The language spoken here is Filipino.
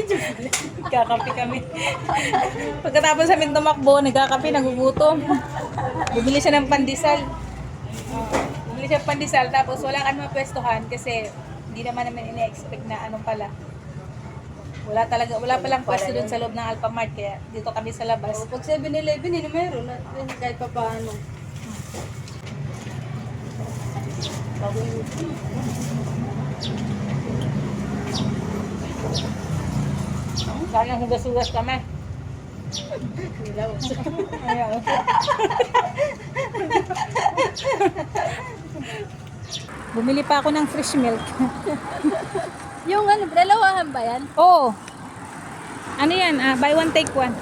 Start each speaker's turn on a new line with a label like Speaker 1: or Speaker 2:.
Speaker 1: Nagkakape kami. Pagkatapos namin tumakbo, nagkakape, nagugutom. Bumili siya ng pandesal. Bumili siya ng pandesal, tapos wala kami mapwestuhan kasi hindi namin ina-expect na anong pala. Wala palang pwesto dun sa loob ng Alphamart, kaya dito kami sa labas.
Speaker 2: Pag 7-Eleven, yun meron. At kahit pa paano.
Speaker 1: Kaya hugas-hugas kami.
Speaker 2: Nilawas.
Speaker 1: Ayan. Bumili pa ako ng fresh milk.
Speaker 2: Yung ano, dalawahan ba yan?
Speaker 1: Oo. Ano yan? Buy one, take one.